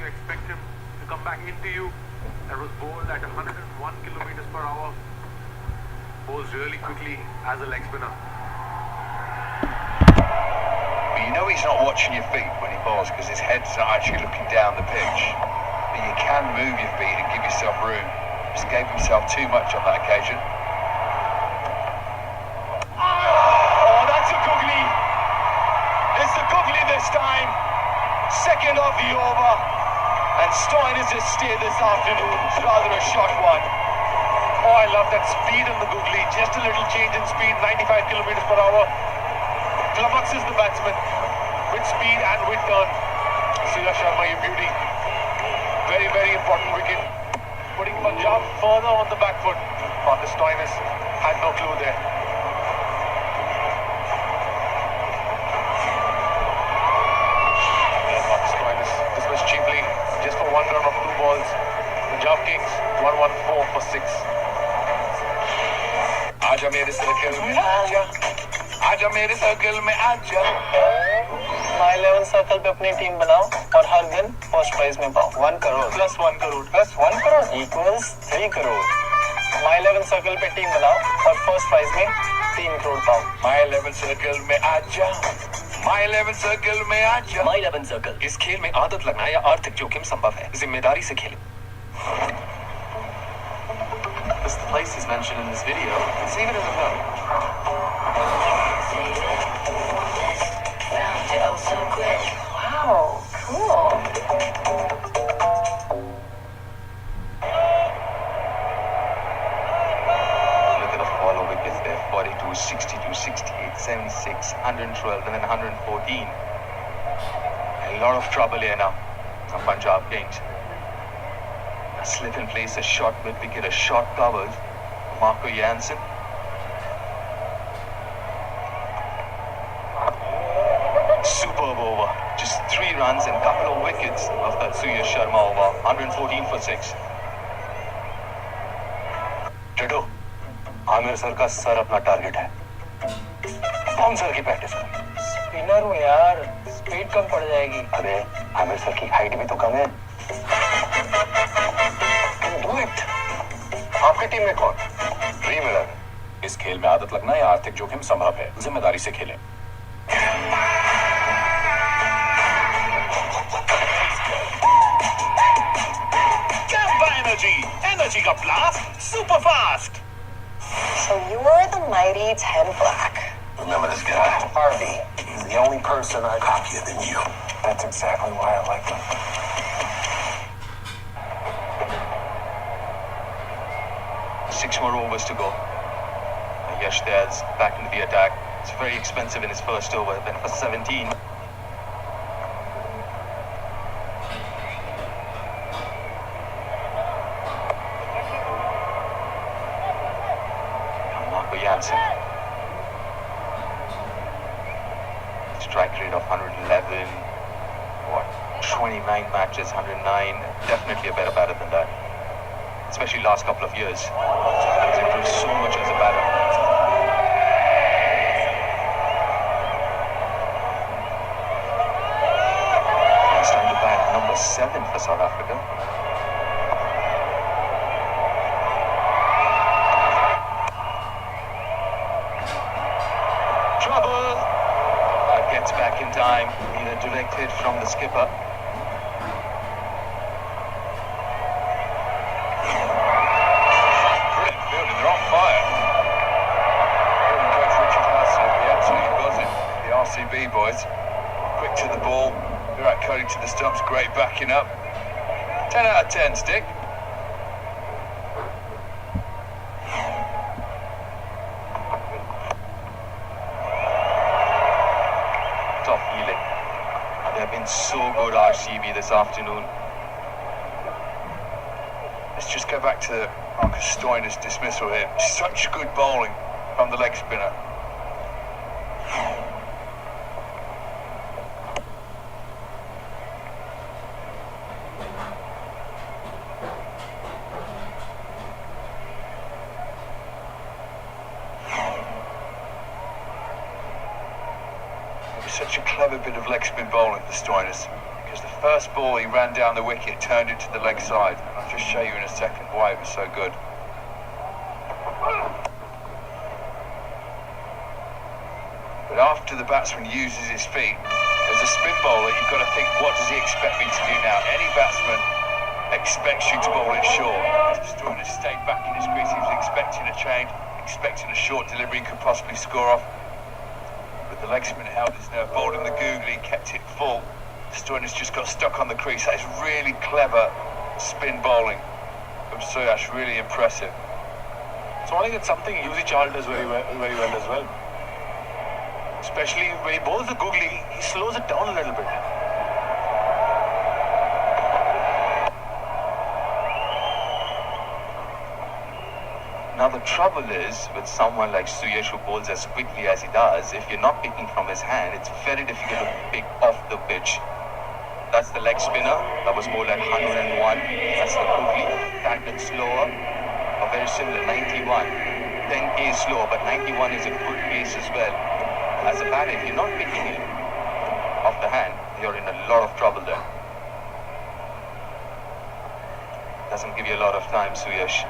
you expect him to come back into you. That was bowled at 101 kilometers per hour. Bowls really quickly as a leg spinner. But you know he's not watching your feet when he bowls because his head's not actually looking down the pitch. But you can move your feet and give yourself room. Just gave himself too much on that occasion. Oh, that's a googly. It's a googly this time. Second of the over. And Stoinis has stayed this afternoon. It's rather a short one. Oh, I love that speed on the googly. Just a little change in speed, 95 kilometers per hour. Flummoxes the batsman with speed and with turn. Surya Sharma, your beauty. Very, very important wicket. Putting Punjab further on the back foot. Marcus Stoinis had no clue there. Marcus Stoinis dismissed cheaply just for one run of 2 balls. Punjab Kings 114 for 6. आजा मेरे circle में आजा, आजा मेरे circle में आजा। माई 11 circle पे अपनी टीम बनाओ और हर दिन फर्स्ट प्राइज में पाओ 1 crore plus 1 crore plus 1 crore equals 3 crore. My 11 circle पे टीम बनाओ और फर्स्ट प्राइज में 3 करोड़ पाओ। माई 11 सर्कल में आजा, माई 11 सर्कल में आजा। माई 11 सर्कल, इस खेल में आदत लगना या आर्थिक जोखिम संभव है, जिम्मेदारी से खेलें। This place is mentioned in this video. Save it as a note. Wow, cool. Look at the follow wickets there. 42, 62, 68, 76, 112 and then 114. A lot of trouble here now from Punjab Kings. A slip in place, a short mid wicket, a short covered. Marco Jansen. Superb over. Just 3 runs and a couple of wickets of that Surya Sharma over. 114 for 6. Tito, Aamir sir का sir अपना target है। कौन sir की practice कर? Spinner हूँ यार, speed कम पड़ जाएगी। अरे आमिर सर की हाइट भी तो कम है। Do it. आपकी टीम में कौन? रीमिलर। इस खेल में आदत लगना या आर्थिक जोखिम संभव है, जिम्मेदारी से खेलें। Energy का blast, super fast. So you are the mighty 10 black. Remember this guy? Harvey. He's the only person I coppier than you. That's exactly why I like him. 6 more overs to go. Yash Dad's back into the attack. It's very expensive in his first over, then for 17. Marco Jansen. Strike rate of 111. What? 29 matches, 109. Definitely a better batter than that. Especially last couple of years. He's improved so much as a batter. It's time to bat number 7 for South Africa. Trouble! Gets back in time. Need a direct hit from the skipper. RCB boys, quick to the ball, right cutting to the stumps, great backing up. 10 out of 10, Stick. Top healing. They've been so good, RCB, this afternoon. Let's just go back to Marcus Stoinis' dismissal here. Such good bowling from the leg spinner. Such a clever bit of leg spin bowling for Stoinis. because the first ball he ran down the wicket, turned it to the leg side. And I'll just show you in a second why it was so good. But after the batsman uses his feet, as a spin bowler, you've got to think, what does he expect me to do now? Any batsman expects you to bowl it short. Stoin has stayed back in his crease. He was expecting a change, expecting a short delivery, could possibly score off. But the leg spin held his nerve, bowled him the googly, kept it full. Stoin has just got stuck on the crease. That is really clever spin bowling from Suyash, really impressive. So I think it's something Yuzi Chahal does very well as well. Especially when he bowls the googly, he slows it down a little bit. Now the trouble is, with someone like Suyash who bowls as quickly as he does, if you're not picking from his hand, it's very difficult to pick off the pitch. That's the leg spinner, that was bowled at 101. That's the googly, that gets slower, or very similar, 91. 10 is slower, but 91 is a good pace as well. As a batter, if you're not picking it off the hand, you're in a lot of trouble there. Doesn't give you a lot of time, Suyash.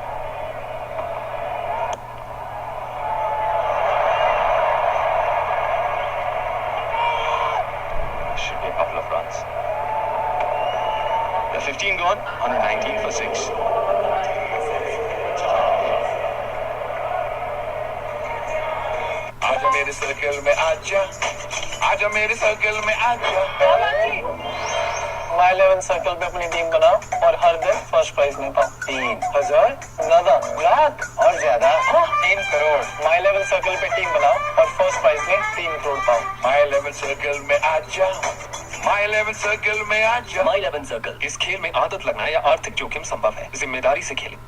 Should be a couple of runs. The 15 gone, 119 for 6. आजा मेरे circle में आजा, आजा मेरे circle में आजा। My 11 circle पे अपनी टीम बनाओ और हर दिन फर्स्ट प्राइज में पाओ। 3,000 ज्यादा, लाख और ज्यादा 3 करोड़। My 11 सर्कल पे टीम बनाओ और फर्स्ट प्राइज में 3 करोड़ पाओ। My 11 सर्कल में आजा, My 11 सर्कल में आजा। My 11 circle. इस खेल में आदत लगना या आर्थिक जोखिम संभव है, जिम्मेदारी से खेलें।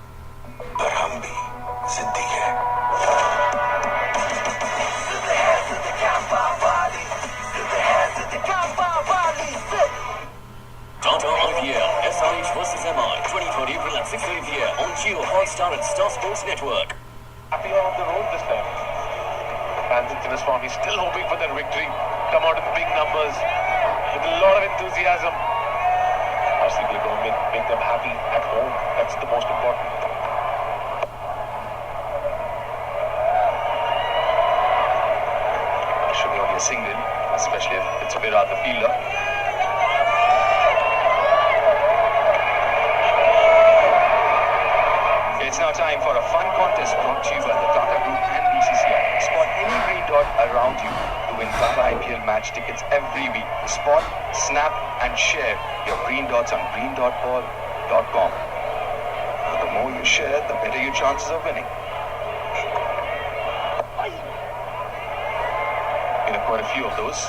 पर हम भी जिद्दी हैं। Tata IPL, SRH vs MI 2020 from at 6:30 p.m. on Jio Hotstar and Star Sports Network. Happy on the road this time. Fans in Tinnaswamy he's still hoping for their victory. Come out in big numbers with a lot of enthusiasm. RCB are going to make them happy at home. That's the most important. Should be only a single, especially if it's a Virat the fielder. It's now time for a fun contest brought to you by the Tata Group and BCCI. Spot any green dot around you to win Tata IPL match tickets every week. Spot, snap and share your green dots on greendotball.com. The more you share, the better your chances of winning. Been quite a few of those,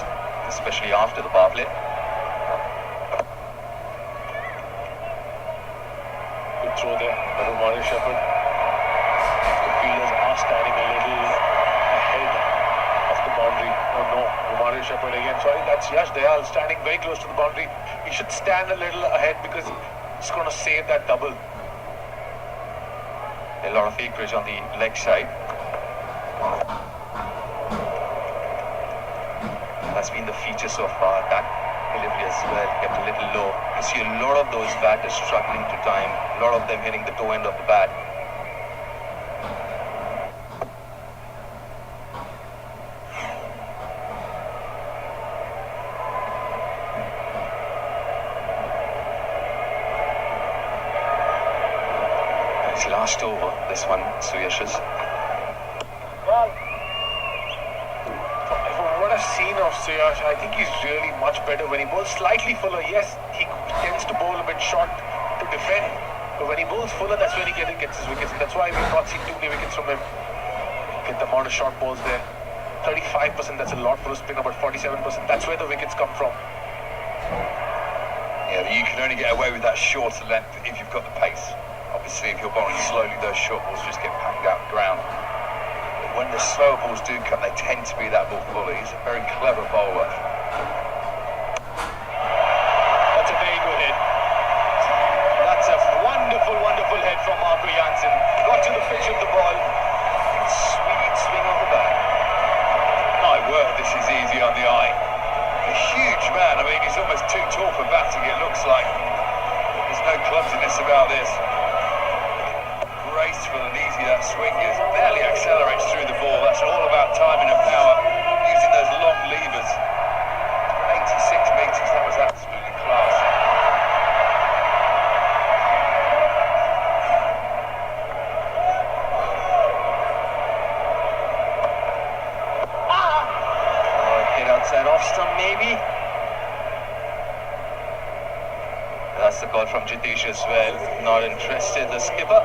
especially after the power play. Good throw there by Umar Shepherd. The fielders are standing a little ahead of the boundary. Oh no, Umar Shepherd again. Sorry, that's Yash Dayal standing very close to the boundary. He should stand a little ahead because he's going to save that double. A lot of acreage on the leg side. That's been the feature so far. That delivery as well kept a little low. You see a lot of those batters struggling to time. A lot of them hitting the toe end of the bat. His last over, this one, Suyash's. From what I've seen of Suyash, I think he's really much better when he bowls slightly fuller. Yes, he tends to bowl a bit short to defend, but when he bowls fuller, that's when he gets his wickets. And that's why we've not seen too many wickets from him. Get the amount of short balls there. 35%, that's a lot for a spinner, but 47%, that's where the wickets come from. Yeah, you can only get away with that shorter length if you've got the pace. Obviously, if you're bowling slowly, those short balls just get panned out the ground. But when the slower balls do come, they tend to be that ball fuller. He's a very clever bowler. That's a very good hit. That's a wonderful, wonderful hit from Marco Jansen. Got to the pitch of the ball. Sweet swing on the back. My word, this is easy on the eye. A huge man. I mean, he's almost too tall for batting about this. Graceful and easy that swing is. Barely accelerates through the ball. That's all about timing and power. Using those long levers. 86 metres, that was absolutely class. Hit outside off stump maybe. That's the call from Jitish as well. Not interested, the skipper.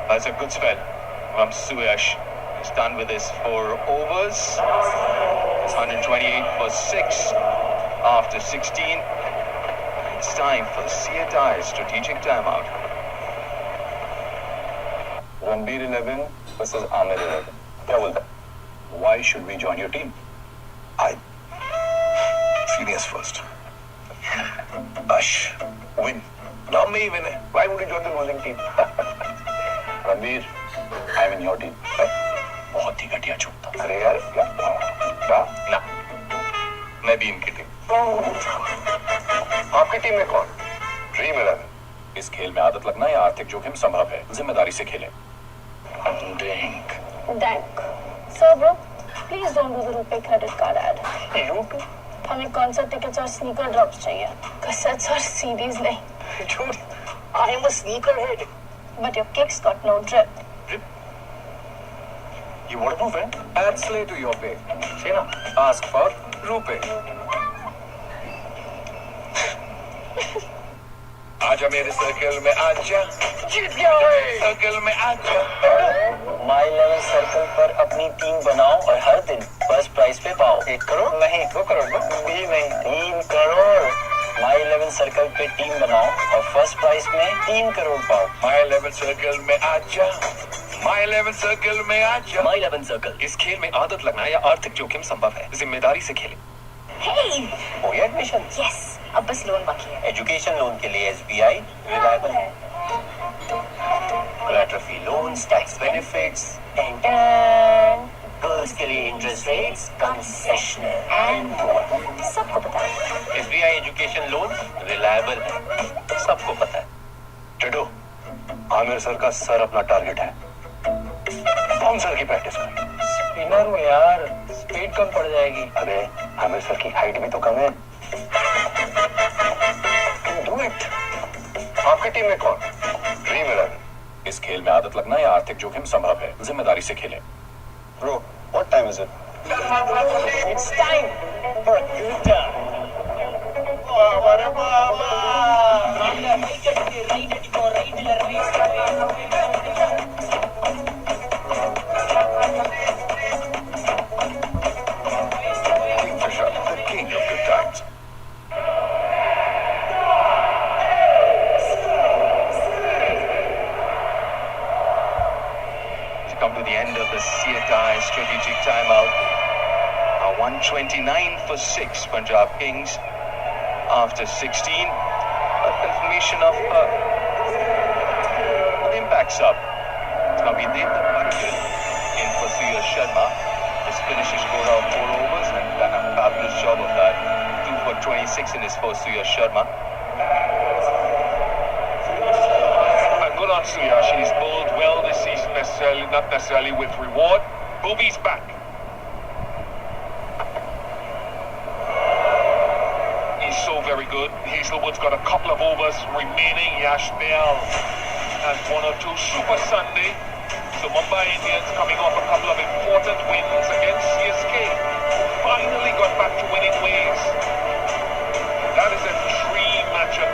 That's a good spell from Suyash. He's done with his 4 overs. It's 128 for 6 after 16. It's time for CAI strategic timeout. Ranbir 11 versus Amir 11. क्या बोलता है? Why should we join your team? Seniors first. Ash, win. Not me, win. Why would you join the losing team? Ranbir, I'm in your team. बहुत ही घटिया छूटता. अरे यार, क्या? ना. मैं भी इनकी टीम. आपकी टीम में कौन? ड्रीम 11. इस खेल में आदत लगना या आर्थिक जोखिम संभव है. जिम्मेदारी से खेलें. Dank. So bro, please don't do the rupee credit card ad. Rupee? हमें कॉन्सर्ट टिकट्स और स्नीकर ड्रॉप्स चाहिए. कैसेट्स और सीडीज नहीं. Dude, I am a sneakerhead. But your kicks got no drip. You want to move in? Add Slay to your pay. Say na. Ask for Rupee. आजा मेरे circle में आजा. जीत गया है. Circle में आजा. माई 11 सर्कल पर अपनी टीम बनाओ और हर दिन फर्स्ट प्राइज पे पाओ. 1 करोड़? नहीं, 2 करोड़ भी नहीं, 3 करोड़. माई 11 सर्कल पे टीम बनाओ और फर्स्ट प्राइज में 3 करोड़ पाओ. माई 11 सर्कल में आजा. माई 11 सर्कल में आजा. माई 11 सर्कल. इस खेल में आदत लगना या आर्थिक जोखिम संभव है. जिम्मेदारी से खेलें. Hey! हो गया एडमिशन? Yes. अब बस लोन बाकी है. एजुकेशन लोन के लिए SBI रिलायबल है. Collateral free loans, tax benefits, girls के लिए इंटरेस्ट रेट्स, कंसेशनल एंड सबको पता है. SBI एजुकेशन लोन रिलायबल है, सबको पता है. टेडो, आमिर सर का सर अपना टारगेट है. बाउंसर की प्रैक्टिस करें. स्पिनर हो यार, स्पीड कम पड़ जाएगी. अरे आमिर सर की हाइट भी तो कम है. Do it. आपकी टीम में कौन? ड्रीम 11. इस खेल में आदत लगना या आर्थिक जोखिम संभव है. जिम्मेदारी से खेलें. Bro, what time is it? It's time for a good time. Kingfisher, the king of good times. To come to the end of the CAI strategic timeout. 129 for 6 Punjab Kings after 16. A confirmation of impact sub. Kavi Deva in for Suyash Sharma. His finishes scored out 4 overs and done a fabulous job of that. 2 for 26 in his first Suyash Sharma. Good on Suyash. He's bowled well this season, not necessarily with reward. Booby's back. He's so very good. Hazelwood's got a couple of overs remaining. Yash Dayal has 1 or 2 super Sunday. So Mumbai Indians coming off a couple of important wins against CSK. Finally got back to winning ways. That is a dream matchup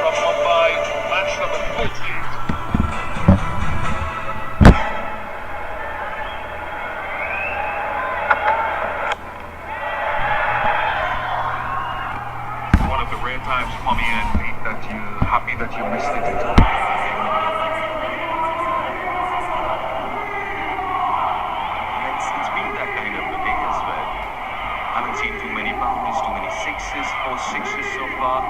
from Mumbai. Match number 38. One of the rare times, Pommy and Pete, that you're happy that you missed it. It's been that kind of a day as well. Haven't seen too many boundaries, too many sixes, 4 sixes so far.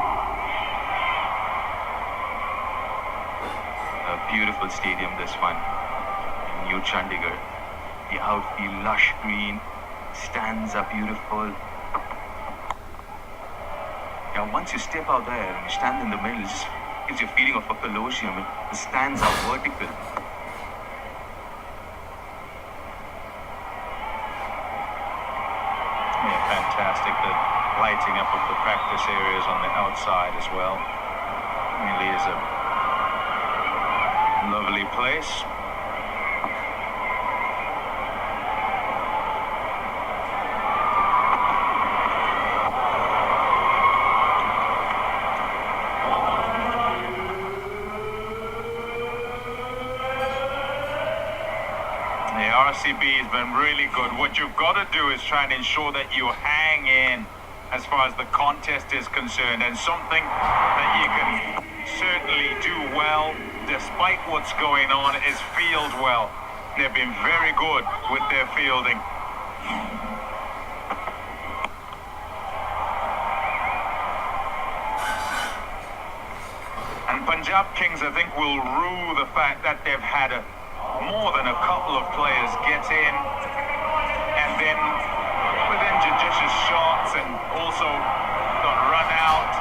A beautiful stadium, this one, in New Chandigarh. The outfield lush green, stands are beautiful. Now, once you step out there and you stand in the middle, it just gives you a feeling of a colosseum. The stands are vertical. Yeah, fantastic. The lighting up of the practice areas on the outside as well. Really is a lovely place. The RCB has been really good. What you've got to do is try and ensure that you hang in as far as the contest is concerned, and something that you can certainly do well despite what's going on is field well. They've been very good with their fielding. And Punjab Kings, I think, will rue the fact that they've had more than a couple of players get in and then with injudicious shots and also got run out,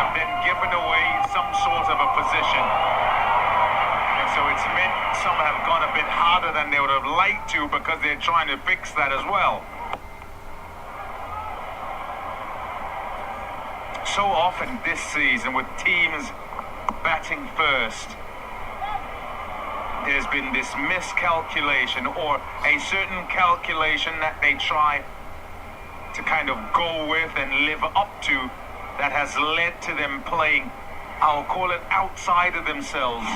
have then given away some sort of a position. And so it's meant some have gone a bit harder than they would have liked to because they're trying to fix that as well. So often this season with teams batting first, there's been this miscalculation or a certain calculation that they try to kind of go with and live up to that has led to them playing, I'll call it, outside of themselves,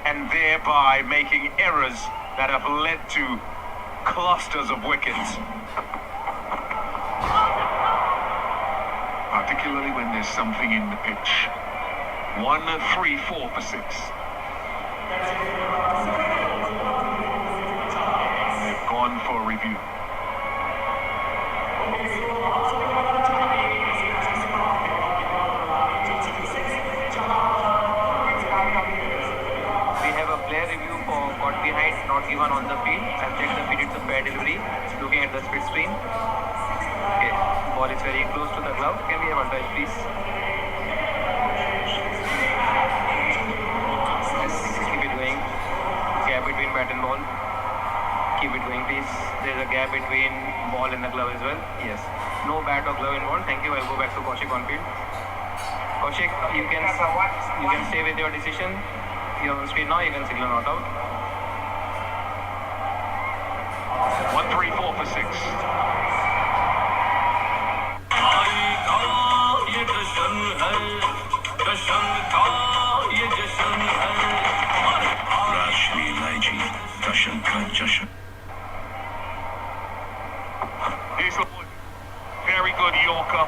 and thereby making errors that have led to clusters of wickets. Particularly when there's something in the pitch. 1, 3, 4 for 6. They've gone for review. We have a player review for got behind, not given on the field. I've checked the field, it's a fair delivery. Looking at the split screen. Okay, ball is very close to the glove. Can we have a touch, please? Yes, keep it going. Gap between bat and ball. Keep it going, please. There's a gap between ball and the glove as well. Yes. No bat or glove involved. Thank you. I'll go back to Kaushik on field. Kaushik, you can stay with your decision. You're on screen now. You can signal not out. 1, 3, 4 for 6. Very good Yorker.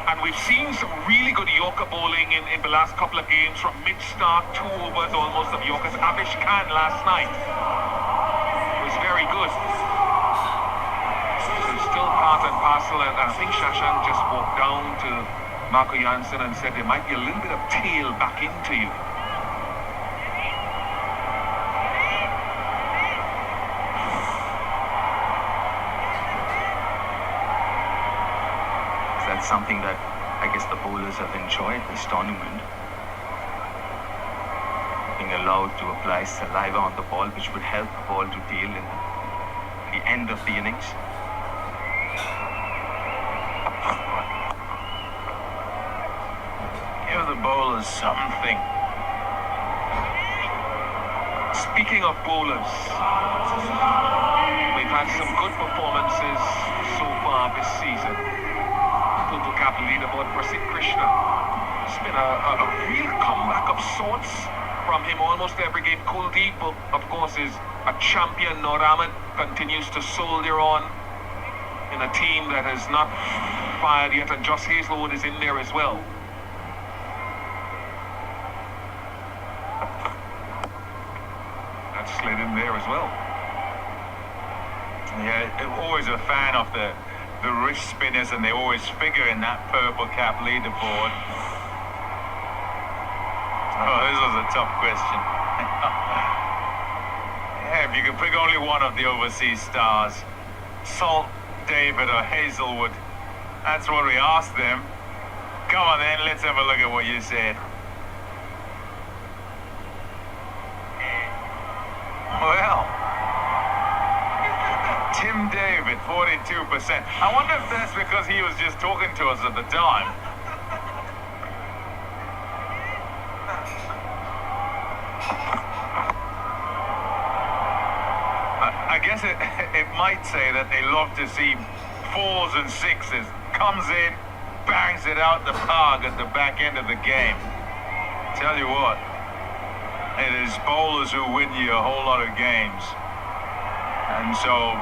And we've seen some really good Yorker bowling in the last couple of games, from mid-start, 2 overs almost of Yorkers. Abish Khan last night was very good. So still part and parcel, and I think Shashank just walked down to Marco Jansen and said there might be a little bit of tail back into you. That's something that I guess the bowlers have enjoyed this tournament. Being allowed to apply saliva on the ball, which would help the ball to tail in the end of the innings. Give the bowlers something. Speaking of bowlers, we've had some good performances so far this season. Total cap leaderboard for Sid Krishna. It's been a real comeback of sorts from him almost every game. Kuldeep, of course, is a champion. Noor Ahmed continues to soldier on in a team that has not fired yet, and Joss Hazlewood is in there as well. That's slid in there as well. Yeah, always a fan of the wrist spinners, and they always figure in that purple cap leaderboard. Oh, this was a tough question. Yeah, if you could pick only one of the overseas stars, Salt, David or Hazlewood, That's what we asked them. Come on then, let's have a look at what you said. Well, Tim David, 42%. I wonder if that's because he was just talking to us at the time. I guess it might say that they love to see 4s and 6s. Comes in, bangs it out the park at the back end of the game. Tell you what, it is bowlers who win you a whole lot of games. And so,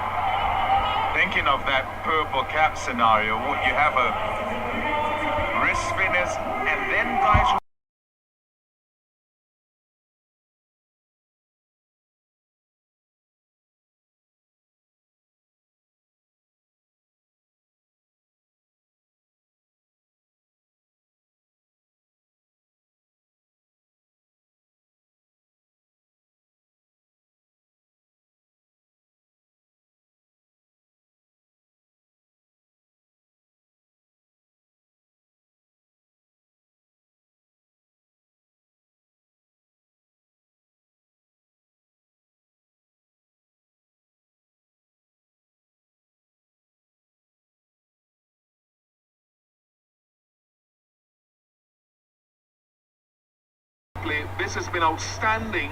thinking of that purple cap scenario, you have a wrist spinners and then guys who This has been outstanding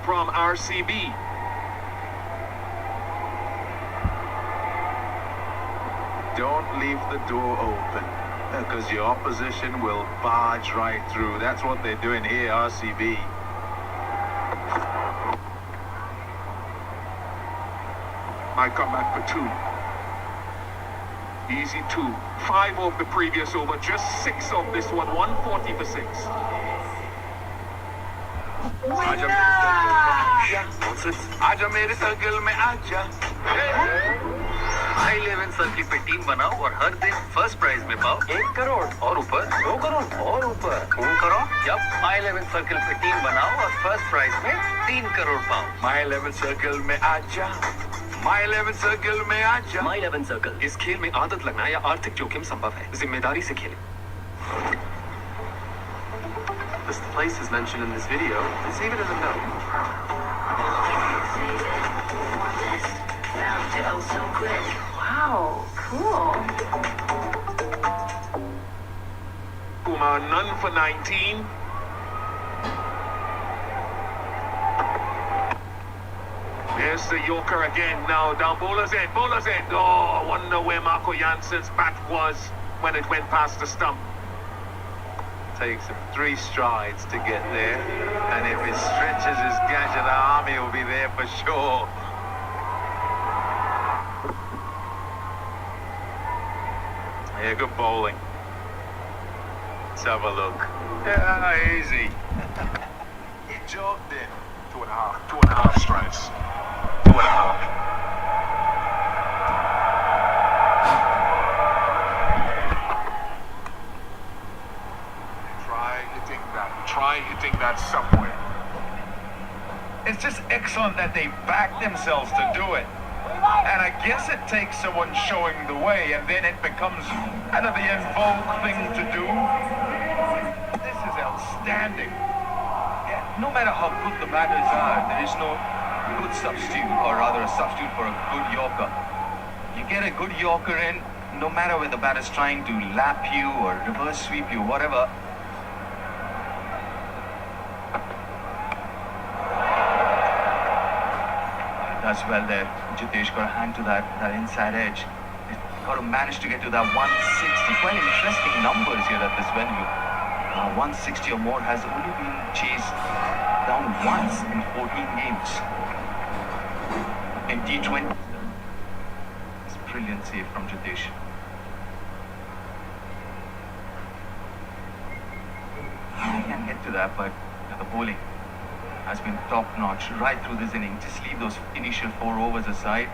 from RCB. Don't leave the door open because your opposition will barge right through. That's what they're doing here, RCB. Might come back for 2. Easy 2. 5 of the previous over, just 6 of this one. 140 for 6. आजा मेरे circle में आजा माई 11 circle पे team बनाओ और हर दिन first prize में पाओ 1 करोड़ और ऊपर 2 करोड़ और ऊपर 3 करोड़। जब माई 11 सर्किल पे टीम बनाओ और फर्स्ट प्राइज में 3 करोड़ पाओ। माई 11 सर्कल में आजा माई 11 सर्कल में आजा। My 11 Circle. इस खेल में आदत लगना या आर्थिक जोखिम संभव है, जिम्मेदारी से खेलें। This place is mentioned in this video. Let's leave it as a note. Wow, cool. Kumar, none for 19. There's the Yorker again now, down bowler's end, bowler's end. Oh, I wonder where Marco Jansen's bat was when it went past the stump. Takes him 3 strides to get there, and if it stretches his gadget arm, he'll be there for sure. Yeah, good bowling. Let's have a look. Yeah, easy. He jogged in. 2.5 strides. 2.5. Try hitting that somewhere. it's just excellent that they back themselves to do it. And I guess it takes someone showing the way, and then it becomes kind of the en vogue thing to do. This is outstanding. Yeah, no matter how good the batters are, there is no good substitute, or rather a substitute for a good Yorker. You get a good Yorker in, no matter whether the batter's trying to lap you or reverse sweep you, whatever. Does well there. Jitesh got a hand to that inside edge. He's got to manage to get to that 160. Quite interesting numbers here at this venue. 160 or more has only been chased down once in 14 games. In T20. It's brilliant save from Jitesh. He can get to that, but the bowling has been top-notch right through this inning. Just leave those initial 4 overs aside.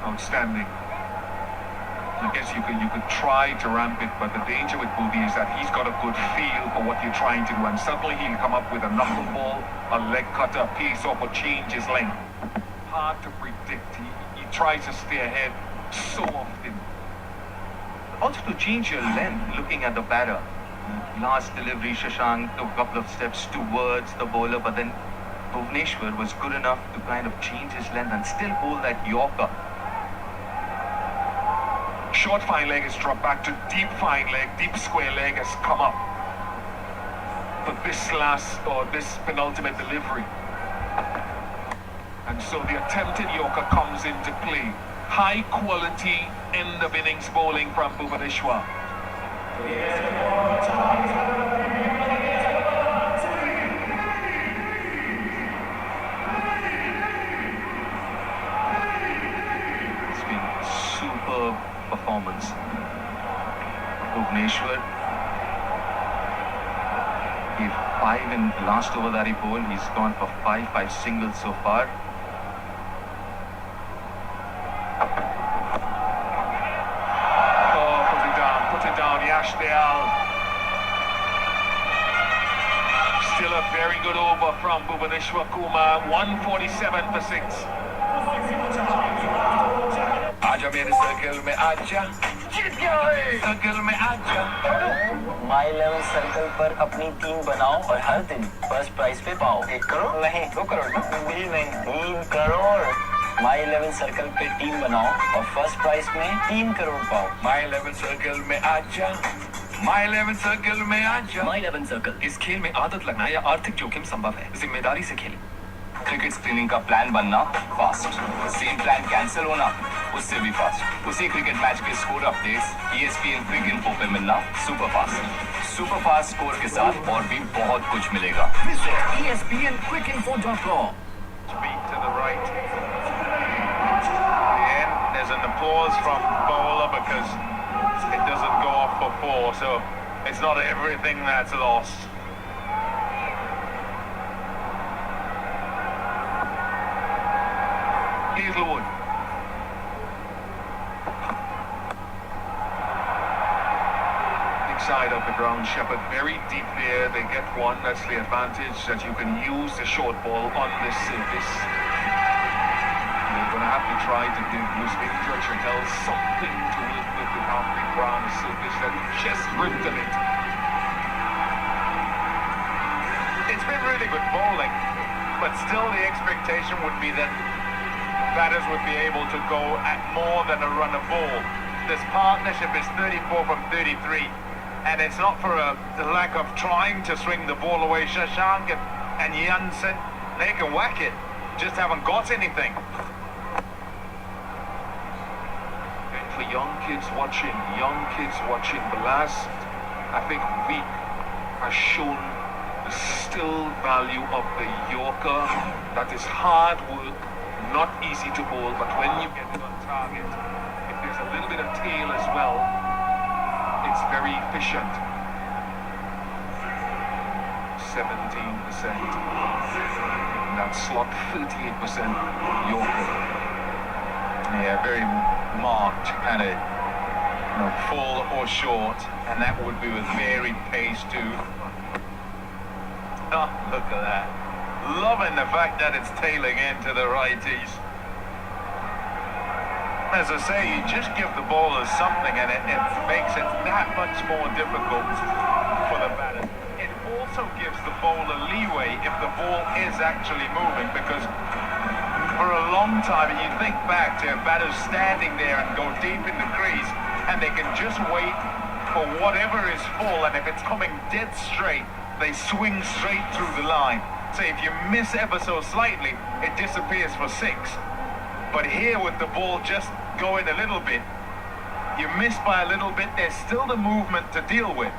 Outstanding. guess you could try to ramp it, but the danger with Boogie is that he's got a good feel for what you're trying to do, and suddenly he'll come up with a knuckleball, a leg cutter, a pace off, or change his length. Hard to predict. He tries to stay ahead so often. Also to change your length, looking at the batter. Last delivery, Shashank took a couple of steps towards the bowler, but then Bhuvneshwar was good enough to kind of change his length and still bowl that Yorker. Short fine leg has dropped back to deep fine leg, deep square leg has come up for this penultimate delivery. And so the attempted Yorker comes into play. High quality end of innings bowling from Bhuvneshwar. It's been superb performance. Bhuvneshwar gave 5 in last over that he bowled. He's gone for 5 singles so far. Still a very good over from Bhuvneshwar Kumar, 147 for 6. आजा मेरे circle में आजा, जीत गया है circle में आजा। माई 11 circle पर अपनी टीम बनाओ और हर दिन फर्स्ट प्राइज पे पाओ। 1 करोड़ नहीं, 2 करोड़ भी नहीं, 3 करोड़। माई 11 सर्कल पे टीम बनाओ और फर्स्ट प्राइज में 3 करोड़ पाओ। माई 11 सर्कल में आजा, माई 11 सर्कल में आजा। माई 11 सर्कल, इस खेल में आदत लगना या आर्थिक जोखिम संभव है, जिम्मेदारी से खेलें। क्रिकेट स्क्रीनिंग का प्लान बनना फास्ट, सेम प्लान कैंसिल होना उससे भी फास्ट। उसी क्रिकेट मैच के score updates ESPN quick info पे मिलना सुपर फास्ट स्कोर के साथ और भी बहुत कुछ मिलेगा। Visit ESPNQuickInfo.com. Speed to the right. Again, there's an applause from bowler because it doesn't go off for 4, so it's not everything that's lost. Hazelwood. Big side of the ground, Shepherd very deep there. They get one. That's the advantage, that you can use the short ball on this surface. They're going to have to try to give Usman Churchill something to work with halfway around the surface that just ripped a bit. It's been really good bowling, but still the expectation would be that batters would be able to go at more than a run a ball. This partnership is 34 from 33, and it's not for the lack of trying to swing the ball away. Shashank and Jansen, they can whack it, just haven't got anything. And for young kids watching, the last, I think, week has shown the still value of the Yorker. That is hard work, not easy to bowl, but when you get it on target, if there's a little bit of tail as well, it's very efficient. 17%. In that slot, 38% Yorker. Yeah, very marked, kind of, full or short, and that would be with varied pace too. Oh, look at that. Loving the fact that it's tailing into the righties. As I say, you just give the bowlers something and it makes it that much more difficult for the batter. It also gives the bowler leeway if the ball is actually moving, because for a long time, you think back to batters standing there and go deep in the crease and they can just wait for whatever is full, and if it's coming dead straight, they swing straight through the line. So if you miss ever so slightly, it disappears for 6. But here with the ball just going a little bit, you miss by a little bit, there's still the movement to deal with.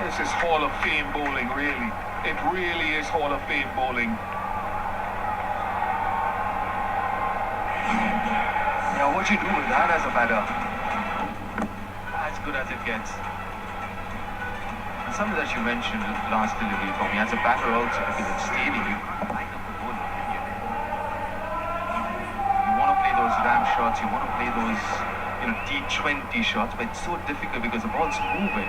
This is Hall of Fame bowling, really. It really is Hall of Fame bowling. What you do with that as a batter? As good as it gets. something that you mentioned last delivery for me as a batter also, because it's stealing you. Line up the bowler. You want to play those ram shots, you want to play those T20 shots, but it's so difficult because the ball's moving.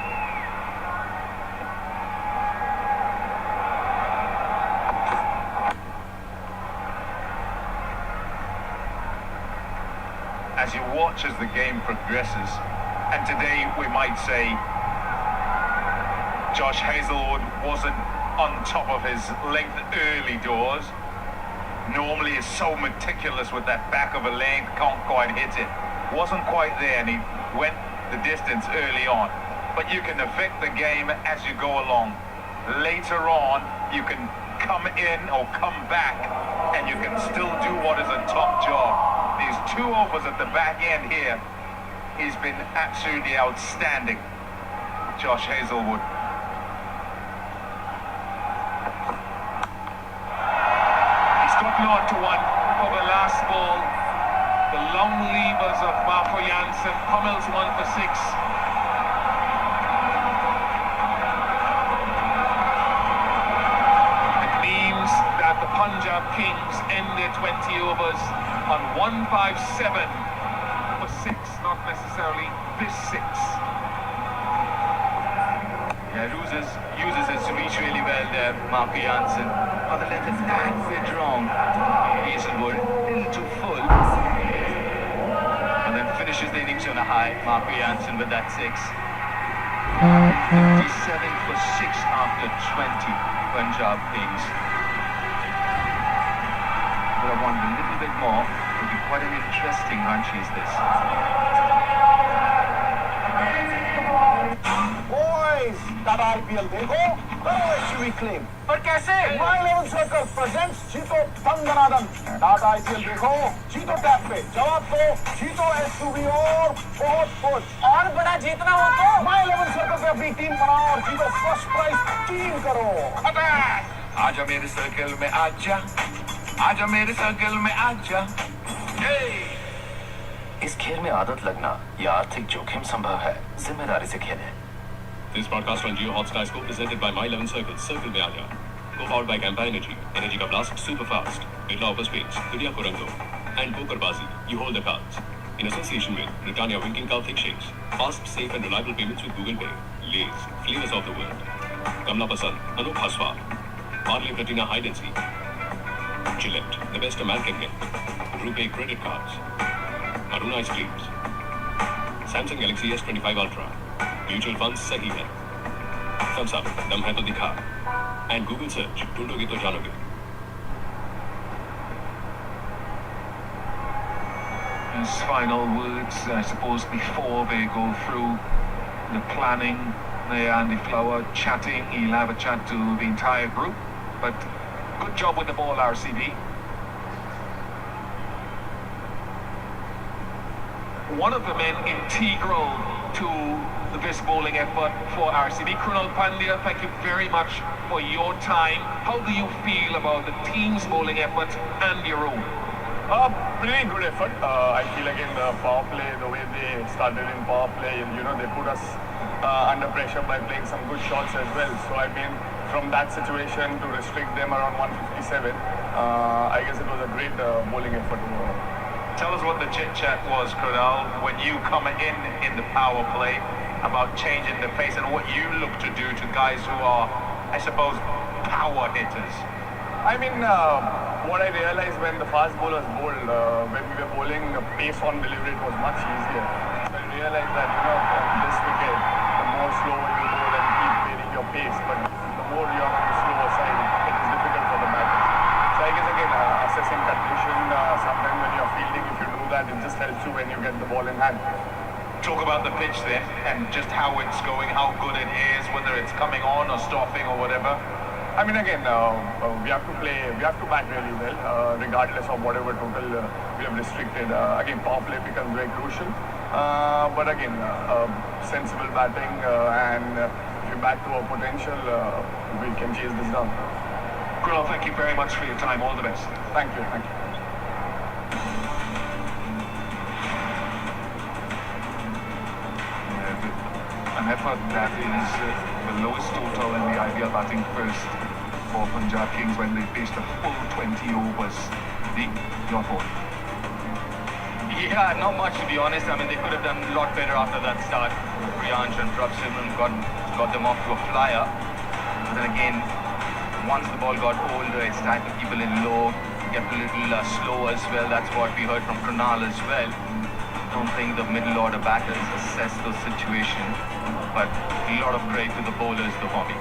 As you watch as the game progresses, and today we might say Josh Hazelwood wasn't on top of his length early doors. Normally is so meticulous with that back of a lane, can't quite hit it. Wasn't quite there, and he went the distance early on. But you can affect the game as you go along. Later on, you can come in or come back, and you can still do what is a top job. These 2 overs at the back end here, he's been absolutely outstanding, Josh Hazelwood. He's gotten on to one for the last ball. The long levers of Marco Jansen. Hummels 1 for 6. It means that the Punjab Kings end their 20 overs on 157 for 6, not necessarily this 6. Yeah, uses his reach really well there, Marco Jansen. On the left, it's a bit wrong. Hazelwood, a little too full. And then finishes the innings on a high, Marco Jansen with that 6. 57 for 6 after 20, Punjab Kings. But I want a little bit more. It would be quite an interesting run chase this. Boys, that IPL देखो, करो SUV claim. पर कैसे? My 11 Circle presents जीतो तंगनादन. that IPL देखो, जीतो tab पे, जवाब दो, जीतो SUV और बहुत कुछ. और बड़ा जीतना हो तो? My 11 Circle पे अपनी टीम बनाओ और जीतो फर्स्ट प्राइज 3 करोड़. अटैक! आजा मेरे सर्कल में आजा, आजा मेरे सर्कल में आजा. इस खेल में आदत लगना या आर्थिक जोखिम संभव है. जिम्मेदारी से खेलें. This broadcast on Jio Hotstar Scope presented by My 11 Circle, Circle में आजा. Co-powered by Campa Energy, Energy का blast super fast. Birla Upper Space, दुनिया को रंग दो. And Pokerbazi, you hold the cards. In association with Britannia Winking Cow Thick Shakes, fast, safe and reliable payments with Google Pay. Lay's, flavors of the world. Kamla Pasand, Anokha Swad. Parle Platina High Density. Gillette, the best a man can get. RuPay credit cards. Aruna Ice Creams. Samsung Galaxy S25 Ultra. Mutual funds सही है. Thumbs up, दम है तो दिखा. And Google search, ढूंढोगे तो जानोगे. His final words, I suppose, before they go through the planning. There, Andy Flower chatting. He'll have a chat to the entire group. But good job with the ball, RCB. One of the men integral to this bowling effort for RCB. Krunal Pandya, thank you very much for your time. How do you feel about the team's bowling effort and your own? Pretty good effort. I feel like in the power play, the way they started in power play, they put us under pressure by playing some good shots as well. So I mean, from that situation to restrict them around 157, I guess it was a great bowling effort overall. Tell us what the chit-chat was, Krunal, when you come in the power play, about changing the pace and what you look to do to guys who are, I suppose, power hitters. I mean, what I realized when the fast bowlers bowled, when we were bowling, pace on delivery, it was much easier. So I realized that, on this wicket, the more slower you bowl and keep varying your pace, but the more you're on the slower side, it is difficult for the batter. So I guess again, assessing condition, sometimes when you're fielding, if you do that, it just helps you when you get the ball in hand. Talk about the pitch then, and just how it's going, how good it is, whether it's coming on or stopping or whatever. I mean, again, we have to bat really well, regardless of whatever total we have restricted. Again, power play becomes very crucial. But again, sensible batting, and if we bat to our potential, we can chase this down. Krunal, thank you very much for your time. All the best. Thank you. Thank you. effort that is the lowest total in the IPL batting first for Punjab Kings when they faced a full 20 overs. Your call. Yeah, not much to be honest. I mean, they could have done a lot better after that start. Priyansh and Prabhsimran got them off to a flyer. But then again, once the ball got older, it's time to keep it in low, get a little slow as well. That's what we heard from Krunal as well. Don't think the middle order batters assess those situations, but a lot of credit to the bowlers, the hobby.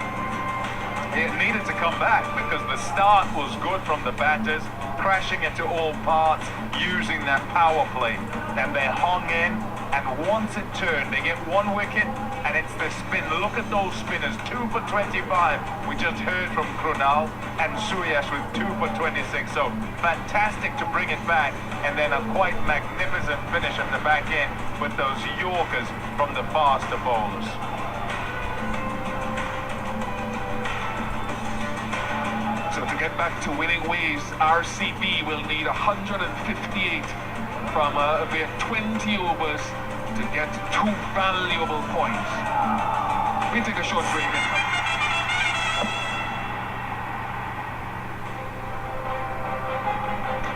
It needed to come back because the start was good from the batters, crashing into all parts, using that power play. And they hung in, and once it turned, they get one wicket, and it's the spin. Look at those spinners, 2 for 25. We just heard from Krunal, and Suyash with 2 for 26. So fantastic to bring it back, and then a quite magnificent finish at the back end with those Yorkers from the faster bowlers. So to get back to winning ways, RCB will need 158 from their 20 overs to get 2 valuable points. We take a short break.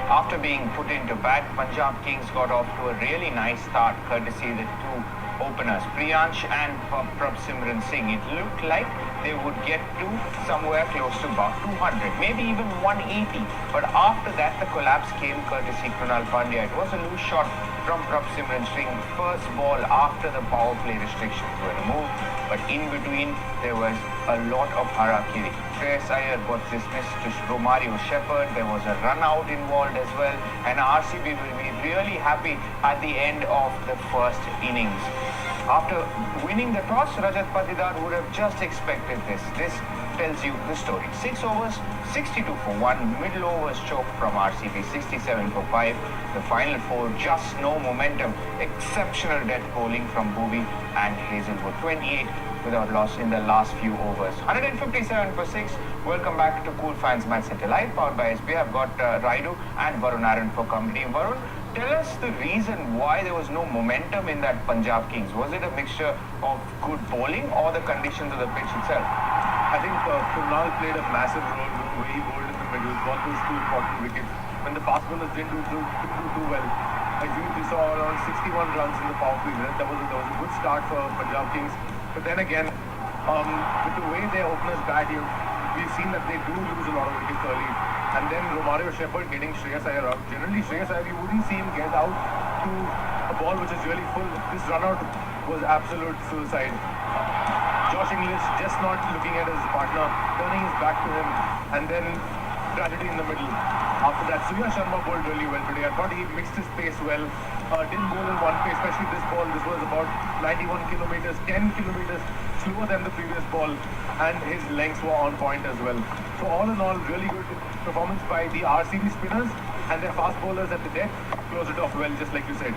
After being put into bat, Punjab Kings got off to a really nice start courtesy the two openers, Priyansh and Prabhsimran Singh. It looked like they would get to somewhere close to about 200, maybe even 180. But after that, the collapse came courtesy Krunal Pandya. It was a loose shot from Prabhsimran Singh, first ball after the power play restrictions were removed. But in between, there was a lot of harakiri. Shreyas Iyer got dismissed to Romario Shepherd. There was a run out involved as well. And RCB will be really happy at the end of the first innings. After winning the toss, Rajat Patidar would have just expected this. This tells you the story. 6 overs, 62 for 1. Middle overs choke from RCB, 67 for 5. The final 4, just no momentum. Exceptional death bowling from Bhuvi and Hazelwood. 28 without loss in the last few overs. 157 for 6. Welcome back to Cool Fans Match Center Live, powered by SB. I've got Raidu and Varun Aaron for company. Varun, tell us the reason why there was no momentum in that Punjab Kings. Was it a mixture of good bowling or the conditions of the pitch itself? I think Krunal played a massive role with the way he bowled in the middle, got those 2 important wickets. When the fast bowlers didn't do too well, I think we saw around 61 runs in the power play. That was a good start for Punjab Kings. But then again, with the way their openers bat, we've seen that they do lose a lot of wickets early. And then Romario Shepherd getting Shreyas Iyer out. Generally, Shreyas Iyer, you wouldn't see him get out to a ball which is really full. This run out was absolute suicide. Josh Inglis just not looking at his partner, turning his back to him, and then tragedy in the middle. After that, Surya Sharma bowled really well today. I thought he mixed his pace well. Didn't bowl in one pace, especially this ball. This was about 91 kilometers, 10 kilometers slower than the previous ball, and his lengths were on point as well. So all in all, really good performance by the RCB spinners, and their fast bowlers at the deck closed it off well, just like you said.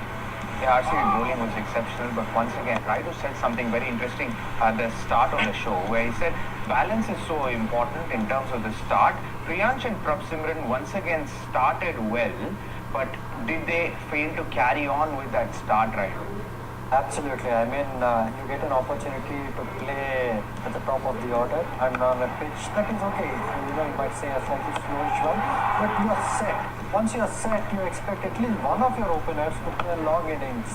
Yeah, RCB bowling was exceptional, but once again, Raidu said something very interesting at the start of the show, where he said balance is so important in terms of the start. Priyansh and Prabhsimran once again started well, but did they fail to carry on with that start, Raidu? Absolutely. I mean, you get an opportunity to play at the top of the order and on a pitch that is okay. You know, you might say a slightly slowish one, but you are set. Once you are set, you expect at least one of your openers to play a long innings,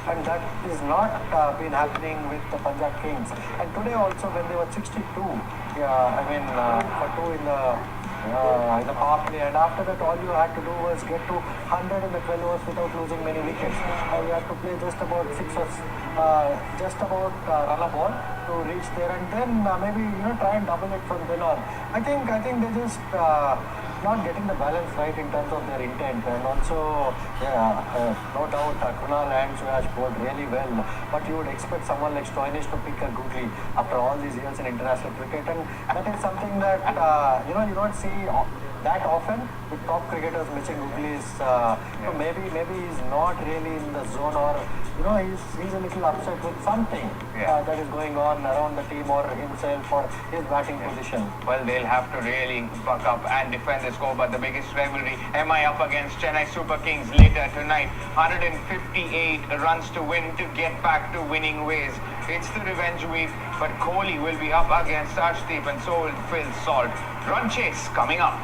and that is not been happening with the Punjab Kings. And today also, when they were 62, for 2 in the power play, and after that all you had to do was get to 100 in the 12 overs without losing many wickets. You had to play just about 6 or run a ball to reach there, and then maybe try and double it from then on. I think they just not getting the balance right in terms of their intent, and also no doubt Krunal and Suyash bowled really well, but you would expect someone like Stoinis to pick a googly after all these years in international cricket, and that is something that you don't see that often with top cricketers missing googlies. So maybe he's not really in the zone, or he's a little upset with something that is going on around the team or himself or his batting position. Well, they'll have to really buck up and defend the score, but the biggest rivalry, MI up against Chennai Super Kings later tonight. 158 runs to win to get back to winning ways. It's the revenge week, but Kohli will be up against Arshdeep and so will Phil Salt. Run chase coming up.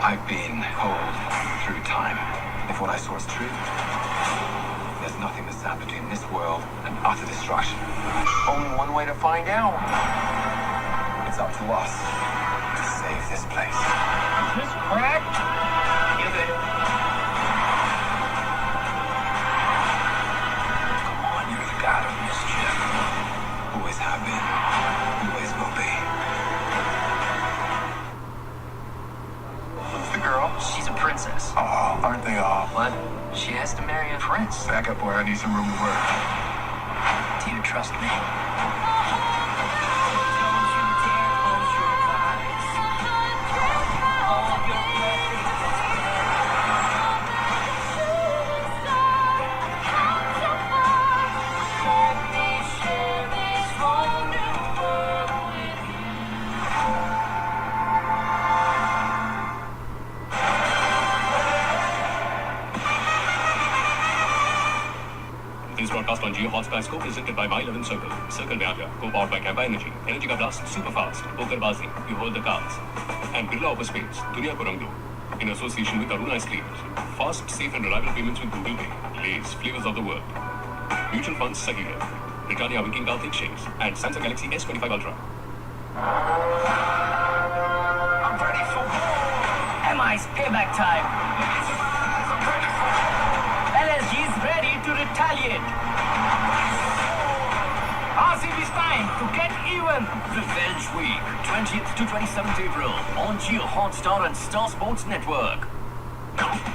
I've been whole through time. If what I saw is true, there's nothing to stand between this world and utter destruction. Only one way to find out. It's up to us to save this place. Is this cracked? Is it? Come on, you're the god of mischief. Always have been, always will be. Who's the girl? She's a princess. Oh, aren't they all? What? She has to marry a prince. Back up, boy. I need some room to work. Do you trust me? This broadcast on Jio Hotstar is co-presented by My 11 Circle. Circle में आ गया. Co-powered by Campa Energy. Energy का blast super fast. Pokerbazi, you hold the cards. And Birla Opus Paints, दुनिया को रंग दो. In association with Aruna Ice Creams. Fast, safe and reliable payments with Google Pay. Lays, flavors of the world. Mutual funds सही है. Britannia Winking Cow Thick Shakes. And Samsung Galaxy S25 Ultra. I'm ready for war. MI's payback time. LSG is ready to retaliate. RCB's time to get even. Revenge Week, 20th to 27th April on Jio Hotstar and Star Sports Network.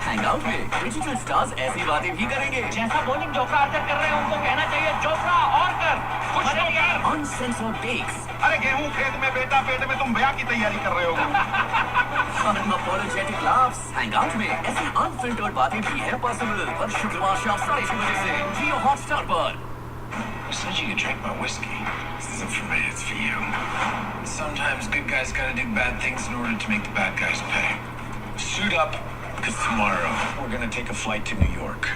Hangout में digital stars ऐसी बातें भी करेंगे जैसा bowling Jofra Archer कर रहे हैं उनको कहना चाहिए जोफ्रा और कर कुछ तो कर अनसेंसर्ड टेक्स अरे गेहूं खेत में बेटा पेट में तुम ब्याह की तैयारी कर रहे हो अनअपोलोजेटिक लाफ्स हैंगआउट में ऐसी अनफिल्टर्ड बातें भी है पॉसिबल हर शुक्रवार शाम 6:30 बजे से जियो हॉटस्टार पर You said you could drink my whiskey. This isn't for me, it's for you. Sometimes good guys gotta do bad things in order to make the bad guys pay. Suit up, because tomorrow we're gonna take a flight to New York.